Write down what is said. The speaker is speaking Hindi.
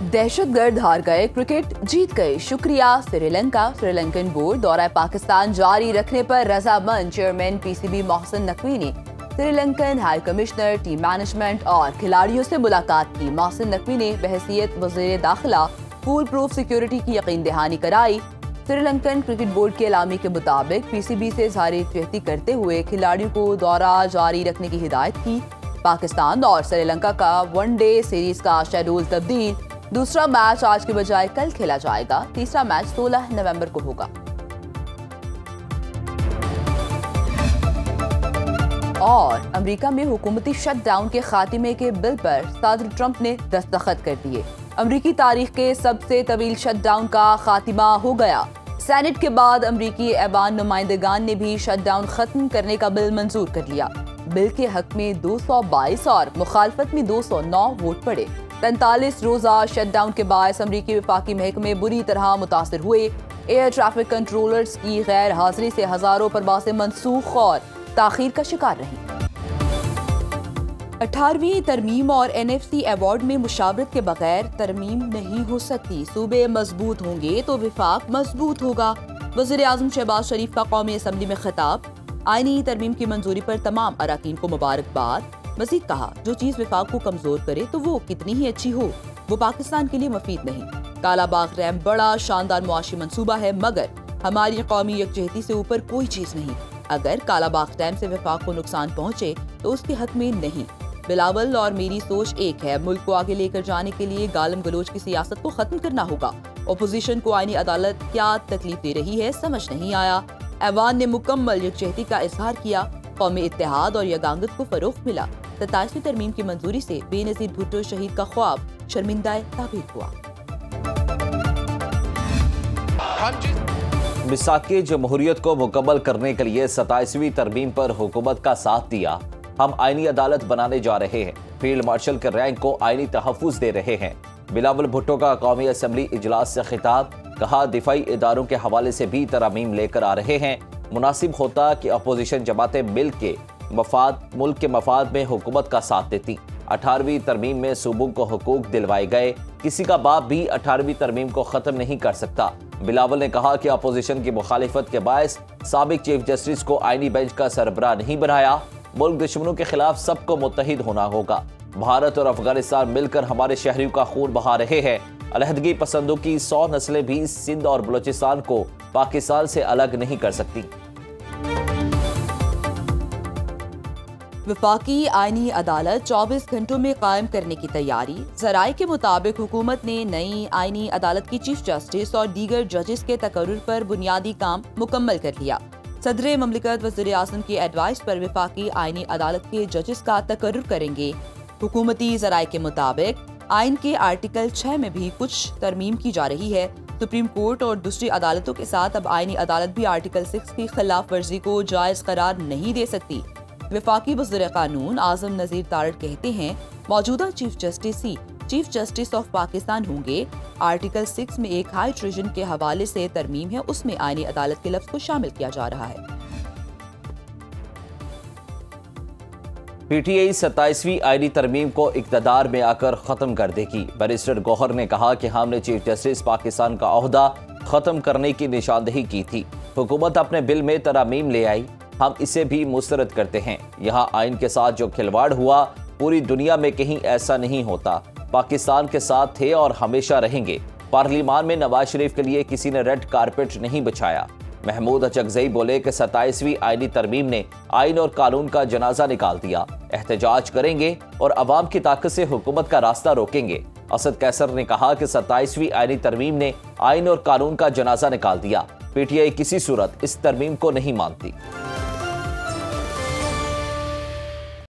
दहशतगर्द हार गए, क्रिकेट जीत गए, शुक्रिया श्रीलंका। श्रीलंकन बोर्ड दौरा पाकिस्तान जारी रखने पर रजामंद। चेयरमैन पीसीबी मोहसिन नकवी ने Sri Lankan high commissioner, team management और खिलाड़ियों से मुलाकात की। मोहसिन नकवी ने बहैसियत वज़ीर दाखिला फूल प्रूफ सिक्योरिटी की यकीन दहानी कराई। श्रीलंकन क्रिकेट बोर्ड के एलामी के मुताबिक पीसीबी से इज़हार यकजहती करते हुए खिलाड़ियों को दौरा जारी रखने की हिदायत की। पाकिस्तान और श्रीलंका का वनडे सीरीज का शेड्यूल तब्दील। दूसरा मैच आज के बजाय कल खेला जाएगा। तीसरा मैच 16 नवंबर को होगा। और अमेरिका में हुकूमती शटडाउन के खात्मे के बिल पर सदर ट्रंप ने दस्तखत कर दिए। अमेरिकी तारीख के सबसे तवील शटडाउन का खात्मा हो गया। सेनेट के बाद अमेरिकी ऐवान नुमाइंदगान ने भी शटडाउन खत्म करने का बिल मंजूर कर लिया। बिल के हक में 222 और मुखालफत में 209 वोट पड़े। 45 रोजा शटडाउन के बायस अमरीकी वफाकी महकमे बुरी तरह मुतासर हुए। एयर ट्रैफिक कंट्रोलर्स की गैर हाजिरी से हजारों परवासें मनसूख और ताखीर का शिकार रहीं। 18वीं तरमीम और NFC अवार्ड में मुशावरत के बगैर तरमीम नहीं हो सकती। सूबे मजबूत होंगे तो विफाक मजबूत होगा। वज़ीर आज़म शहबाज शरीफ का कौमी असम्बली में खिताब। आईनी तरमीम की मंजूरी पर तमाम अराकीन को मुबारकबाद। मजीद कहा, जो चीज विफाक को कमजोर करे तो वो कितनी ही अच्छी हो, वो पाकिस्तान के लिए मुफीद नहीं। कालाबाग रैम बड़ा शानदार मुआशी मंसूबा है, मगर हमारी कौमी यकजहती से ऊपर कोई चीज नहीं। अगर कालाबाग रैम से विफाक को नुकसान पहुँचे तो उसके हक में नहीं। बिलावल और मेरी सोच एक है, मुल्क को आगे लेकर जाने के लिए गालम गलोच की सियासत को खत्म करना होगा। अपोजिशन को आईनी अदालत क्या तकलीफ दे रही है समझ नहीं आया। ऐवान ने मुकम्मल यकजहती का इजहार किया। कौमी इत्तेहाद और यगांगत को फरोग मिला। 27वीं तरमीम की मंजूरी से बेनजीर भुट्टो शहीद का ख्वाब शर्मिंदा ताबीर हुआ। मिसाक़े जमहूरियत को मुकम्मल करने के लिए 27वीं तरमीम पर हुकूमत का साथ दिया। हम आईनी अदालत बनाने जा रहे हैं। फील्ड मार्शल के रैंक को आईनी तहफ़्फ़ुज़ दे रहे हैं। बिलावल भुट्टो का कौमी असम्बली इजलास से खिताब। कहा, दिफाई इदारों के हवाले से भी तरमीम लेकर आ रहे हैं। मुनासिब होता कि अपोजिशन जमातें मिल के मुल्क के मफाद में हुकूमत का साथ देती। 18वीं तरमीम में सूबों को हुकूक दिलवाए गए। किसी का बाप भी 18वीं तरमीम को ख़त्म नहीं कर सकता। बिलावल ने कहा कि अपोजिशन की मुखालिफत के बायस साबिक चीफ जस्टिस को आईनी बेंच का सरबराह नहीं बनाया। मुल्क दुश्मनों के खिलाफ सबको मुत्तहिद होना होगा। भारत और अफगानिस्तान मिलकर हमारे शहरियों का खून बहा रहे हैं। अलहदगी पसंदों की 100 नस्लें भी सिंध और बलूचिस्तान को पाकिस्तान से अलग नहीं कर सकती। वफाकी आईनी अदालत 24 घंटों में कायम करने की तैयारी। जराये के मुताबिक हुकूमत ने नई आईनी अदालत की चीफ जस्टिस और दीगर जजेस के तकर्रुर पर बुनियादी काम मुकम्मल कर लिया। सदर ममलिकत वज़ीर आज़म की एडवाइस पर वफाकी आईनी अदालत के जजेस का तकर्रुर करेंगे। हुकूमती जराये के मुताबिक आइन के आर्टिकल 6 में भी कुछ तरमीम की जा रही है। सुप्रीम कोर्ट और दूसरी अदालतों के साथ अब आईनी अदालत भी आर्टिकल 6 की खिलाफ वर्जी को जायज करार नहीं दे सकती। वफाकी वज़ीर कानून आज़म नज़ीर तारड़ कहते हैं, मौजूदा chief justice he chief justice of Pakistan होंगे। आर्टिकल 6 में एक हाई ट्रिजन के हवाले से तरमीम है, उसमें आईनी अदालत के लफ्ज़ को शामिल किया जा रहा है। PTI 27वीं आईनी तरमीम को इक़्तिदार में आकर ख़त्म कर देगी। बैरिस्टर गौहर ने कहा कि हमने चीफ जस्टिस पाकिस्तान का ओहदा ख़त्म करने की निशानदेही की थी। हुकूमत अपने बिल में तरमीम ले आई, हम इसे भी मुस्तरद करते हैं। यहाँ आइन के साथ जो खिलवाड़ हुआ पूरी दुनिया में कहीं ऐसा नहीं होता। पाकिस्तान के साथ थे और हमेशा रहेंगे। पार्लियामान में नवाज शरीफ के लिए किसी ने रेड कारपेट नहीं बिछाया। महमूद अचकज़ई बोले कि 27वीं आईनी तरमीम ने आइन और कानून का जनाजा निकाल दिया। एहतजाज करेंगे और अवाम की ताकत से हुकूमत का रास्ता रोकेंगे। असद कैसर ने कहा कि 27वीं आईनी तरमीम ने आइन और कानून का जनाजा निकाल दिया। PTI किसी सूरत इस तरमीम को नहीं मानती।